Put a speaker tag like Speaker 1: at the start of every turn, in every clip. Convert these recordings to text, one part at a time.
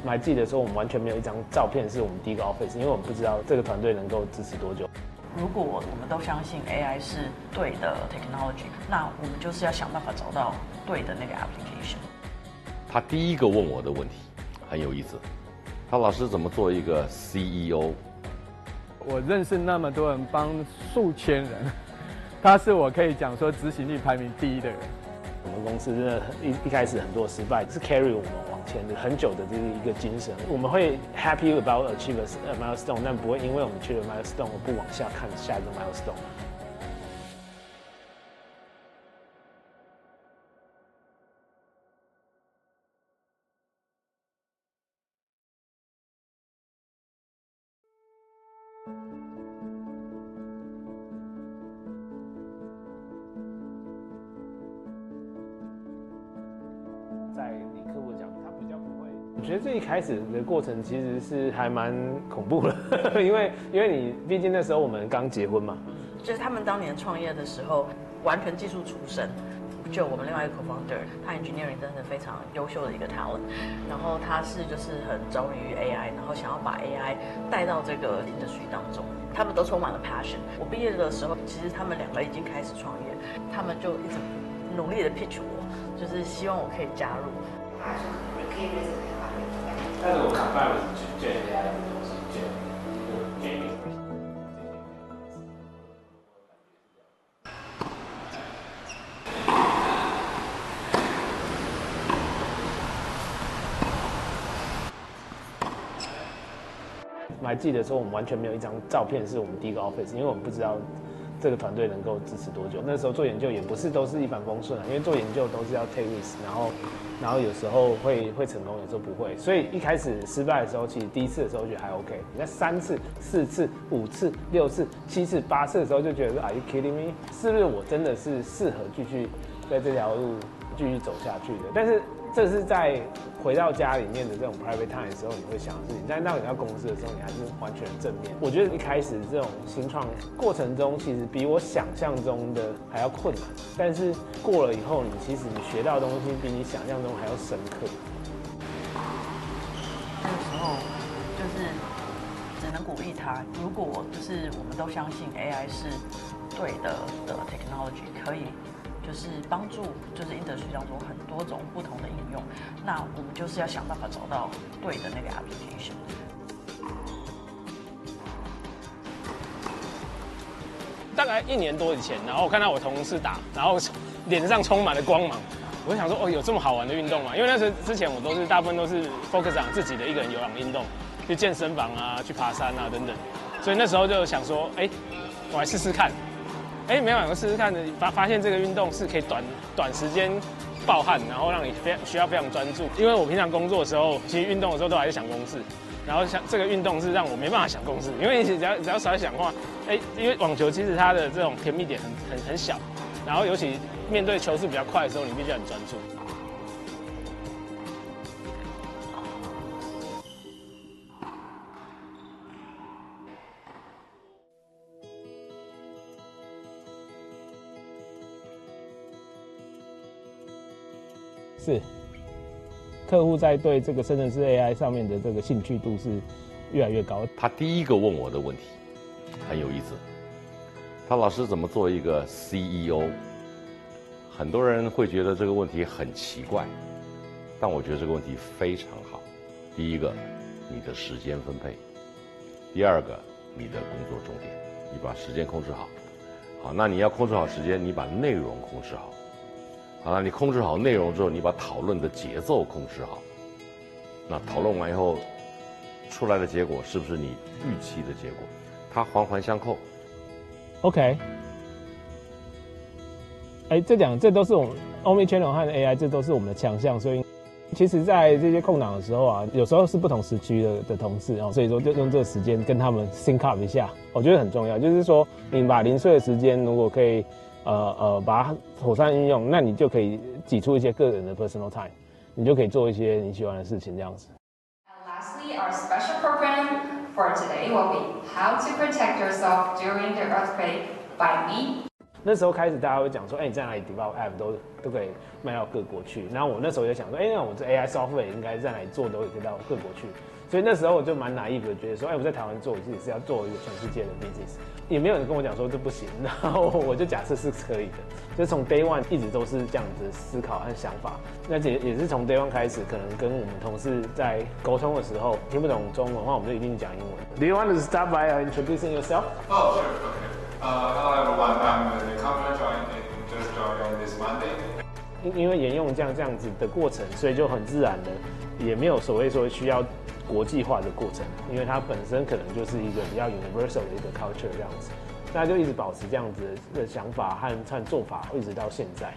Speaker 1: 我还记得说，我们完全没有一张照片是我们第一个 Office， 因为我们不知道这个团队能够支持多久。
Speaker 2: 如果我们都相信 AI 是对的 technology， 那我们就是要想办法找到对的那个 application。
Speaker 3: 他第一个问我的问题很有意思，他老师怎么做一个 CEO？
Speaker 4: 我认识那么多人，帮数千人，他是我可以讲说执行力排名第一的人。
Speaker 1: 我们公司真的一开始很多失败，是 carry 我们往前的很久的这一个精神。我们会 happy about achieve a milestone， 但不会因为我们 achieve a milestone 而不往下看下一个 milestone。在你客户讲，他比较不会。我觉得最一开始的过程其实是还蛮恐怖的，因为你毕竟那时候我们刚结婚嘛。
Speaker 2: 就是他们当年创业的时候，完全技术出身。就我们另外一个 co-founder， 他 engineering 真的非常优秀的一个 talent， 然后他就是很着迷于 AI， 然后想要把 AI 带到这个 industry 当中，他们都充满了 passion。我毕业的时候，其实他们两个已经开始创业，他们就一直努力的 pitch 我，就是希望我可以加入。
Speaker 1: 但是我 combine 这 AI 的东西，就 gaming。我还记得说，我们完全没有一张照片是我们第一个 Office， 因为我们不知道这个团队能够支持多久。那时候做研究也不是都是一帆风顺啊，因为做研究都是要 take risk， 然后有时候会成功，有时候不会。所以一开始失败的时候，其实第一次的时候觉得还 OK， 那3次、4次、5次、6次、7次、8次的时候就觉得说 Are you kidding me？ 是不是我真的是适合继续在这条路继续走下去的？但是这是在回到家里面的这种 private time 的时候，你会想的事情。但到你到公司的时候，你还是完全正面。我觉得一开始这种新创过程中，其实比我想象中的还要困难。但是过了以后，其实你学到的东西比你想象中还要深刻。
Speaker 2: 那个时候就是只能鼓励他，如果就是我们都相信 AI 是对的 technology， 可以。就是帮助，就是 industry 当中很多种不同的应用，那我们就是要想办法找到对的那个 application。
Speaker 1: 大概1年多以前，然后我看到我同事打，然后脸上充满了光芒，我就想说，哦，有这么好玩的运动吗？因为那时候之前我大部分都是 focus on 自己的一个人有氧运动，去健身房啊，去爬山啊等等，所以那时候就想说，我来试试看。没想到试试看的，发现这个运动是可以短时间爆汗，然后让你需要非常专注。因为我平常工作的时候，其实运动的时候都还是想公事，然后像这个运动是让我没办法想公事，因为你只要少想话，因为网球其实它的这种甜蜜点很小，然后尤其面对球速比较快的时候，你必须很专注。是，客户在对这个生成式 AI 上面的这个兴趣度是越来越高。
Speaker 3: 他第一个问我的问题很有意思，他老师怎么做一个 CEO？ 很多人会觉得这个问题很奇怪，但我觉得这个问题非常好。第一个，你的时间分配；第二个，你的工作重点，你把时间控制好。好，那你要控制好时间，你把内容控制好。好了，你控制好内容之后，你把讨论的节奏控制好。那讨论完以后，出来的结果是不是你预期的结果？它环环相扣。
Speaker 1: OK。这都是我们 Omnichannel 和 AI， 这都是我们的强项。所以，其实，在这些空档的时候啊，有时候是不同时区的同事啊，所以说就用这个时间跟他们 sync up 一下，我觉得很重要。就是说，你把零碎的时间如果可以。把它妥善运用，那你就可以挤出一些个人的 personal time， 你就可以做一些你喜欢的事情，这样子。
Speaker 5: And lastly, our special program for today will be how to protect yourself during the earthquake by me.
Speaker 1: 那时候开始大家会讲说，你在哪里 develop app 都可以卖到各国去。然后我那时候就想说，那我这 AI software 应该在哪里做都可以到各国去。所以那时候我就蛮naive的，觉得说，我在台湾做，我自己是要做一个全世界的 business， 也没有人跟我讲说这不行，然后我就假设是可以的，就从 day one 一直都是这样子的思考和想法。那也是从 day one 开始，可能跟我们同事在沟通的时候听不懂中文的话，我们就一定讲英文。Do you want to start by introducing yourself?
Speaker 6: Oh, sure. Okay. Hello everyone. I'm the newcomer just joined this Monday.
Speaker 1: 因为沿用这样子的过程，所以就很自然的，也没有所谓说需要国际化的过程，因为它本身可能就是一个比较 universal 的一个 culture 这样子，大家就一直保持这样子的想法和做法，一直到现在。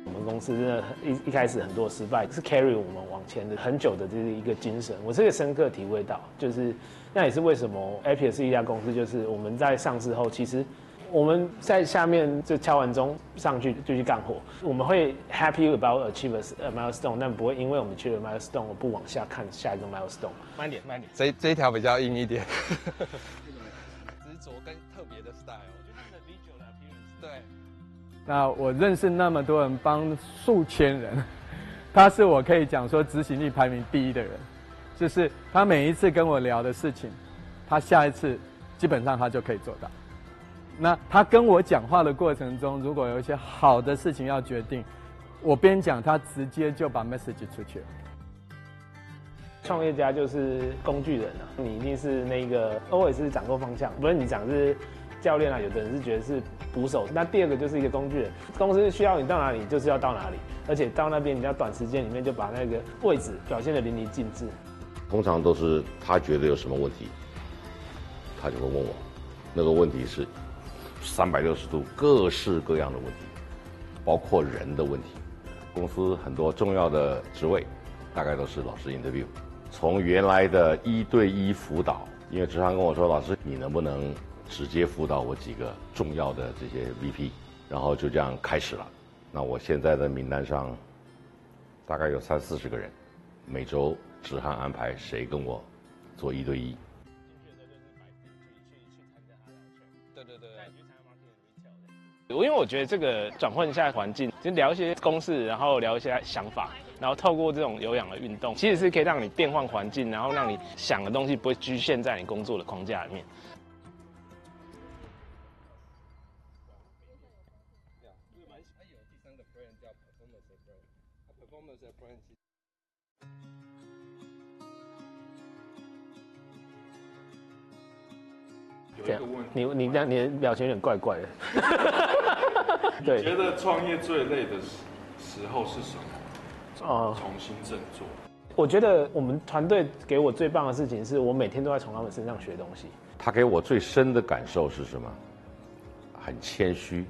Speaker 1: 我们公司真的一开始很多失败，是 carry 我们往前的很久的这一个精神，我这个深刻体会到，就是那也是为什么 Appier 是一家公司，就是我们在上市后，其实我们在下面就敲完钟上去就去干活，我们会 happy about achieve a milestone， 但不会因为我们去了 milestone 而不往下看下一个 milestone。慢点。
Speaker 4: 这一条比较硬一点，执着跟特别的 style， 我觉得是 visual 的 appearance。对。那我认识那么多人，帮数千人，他是我可以讲说执行力排名第一的人，就是他每一次跟我聊的事情，他下一次基本上他就可以做到。那他跟我讲话的过程中，如果有一些好的事情要决定，我边讲他直接就把 message 出去了。
Speaker 1: 创业家就是工具人啊，你一定是那个 always 是掌控方向，不论你讲是教练啊，有的人是觉得是捕手，那第二个就是一个工具人，公司需要你到哪里就是要到哪里，而且到那边你要短时间里面就把那个位置表现得淋漓尽致。
Speaker 3: 通常都是他觉得有什么问题，他就会问我，那个问题是360度各式各样的问题，包括人的问题。公司很多重要的职位，大概都是老师 interview， 从原来的1对1辅导，因为志航跟我说，老师你能不能直接辅导我几个重要的这些 VP， 然后就这样开始了。那我现在的名单上大概有30-40个人，每周志航安排谁跟我做1对1。
Speaker 1: 因为我觉得这个转换一下环境，就聊一些公事，然后聊一些想法，然后透过这种有氧的运动，其实是可以让你变换环境，然后让你想的东西不会局限在你工作的框架里面。
Speaker 6: 有一个问题，
Speaker 1: 你的表情有点怪怪的。对，
Speaker 6: 你觉得创业最累的时候是什么？重新振作。
Speaker 1: 我觉得我们团队给我最棒的事情是，我每天都在从他们身上学东西。
Speaker 3: 他给我最深的感受是什么？很谦虚。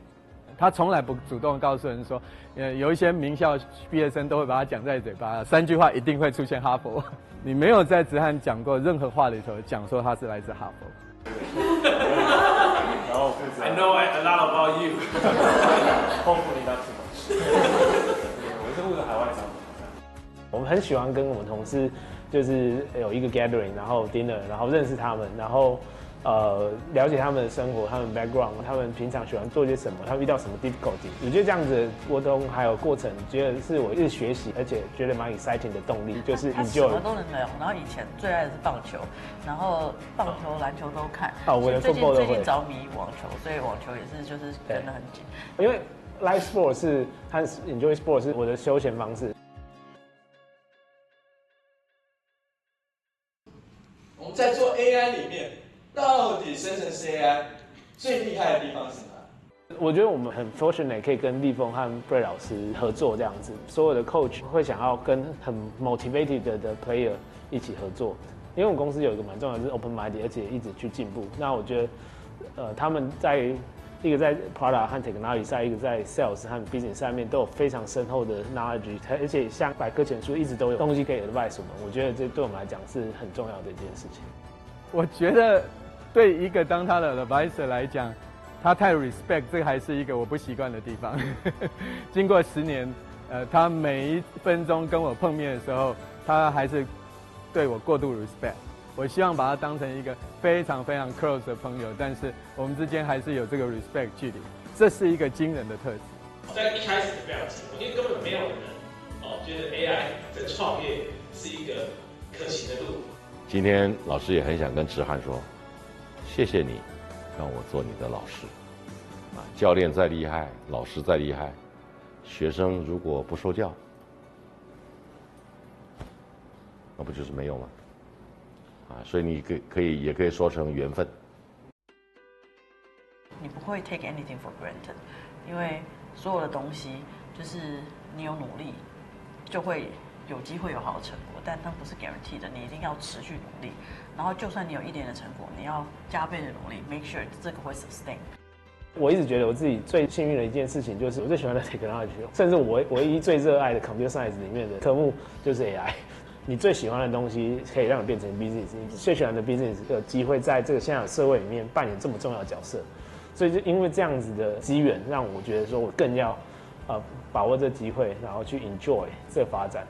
Speaker 4: 他从来不主动告诉人说，有一些名校毕业生都会把他讲在嘴巴，3句话一定会出现哈佛。你没有在子涵讲过任何话里头讲说他是来自哈佛。
Speaker 6: 然后I know a lot about you. Hopefully not too much. 我是负责海外商。
Speaker 1: 我们很喜欢跟我们同事就是有一个 gathering， 然后 dinner， 然后认识他们，然后了解他们的生活，他们 background， 他们平常喜欢做些什么，他们遇到什么 difficulty。我觉得这样子的沟通还有过程，觉得是我一直学习，而且觉得蛮 exciting 的动力，就是 enjoy。他什
Speaker 2: 么都能聊，然后以前最爱的是棒球，然后棒球、篮球都看。
Speaker 1: 我的
Speaker 2: 最
Speaker 1: football
Speaker 2: 近着迷网球，所以网球也是就是跟得很紧。
Speaker 1: 因为 live sport 是和 enjoy sport 是我的休闲方式。
Speaker 7: 我们在做 AI 里面，到底生成式 AI 最厉害的地方是哪？
Speaker 1: 我觉得我们很 fortunate 可以跟立峰和 Brett 老师合作这样子，所有的 coach 会想要跟很 motivated 的 player 一起合作，因为我们公司有一个蛮重要的是 open minded， 而且一直去进步。那我觉得，他们在一个在 product 和 technology 上，一个在 sales 和 business 上面都有非常深厚的 knowledge， 而且像百科全书一直都有东西可以 advise 我们。我觉得这对我们来讲是很重要的一件事情。
Speaker 4: 我觉得对一个当他的 advisor 来讲，他太 respect， 这还是一个我不习惯的地方。经过10年他每一分钟跟我碰面的时候，他还是对我过度 respect。我希望把他当成一个非常非常 close 的朋友，但是我们之间还是有这个 respect 距离，这是一个惊人的特质。
Speaker 6: 在一开始非常寂寞，因为根本没有人觉得 AI 在创业是一个可行的路。
Speaker 3: 今天老师也很想跟志翰说，谢谢你让我做你的老师。教练再厉害，老师再厉害，学生如果不受教，那不就是没用吗？所以你也可以说成缘分。
Speaker 2: 你不会 take anything for granted， 因为所有的东西就是你有努力，就会有机会有好的成果，但它不是 guarantee 的，你一定要持续努力。然后就算你有一点的成果，你要加倍的努力 ，make sure 这个会 sustain。
Speaker 1: 我一直觉得我自己最幸运的一件事情，就是我最喜欢的 technology， 甚至我唯一最热爱的 computer science 里面的科目就是 AI。你最喜欢的东西可以让你变成 business， 你最喜欢的 business 有机会在这个现在的社会里面扮演这么重要的角色，所以就因为这样子的机缘，让我觉得说我更要把握这机会，然后去 enjoy 这个发展。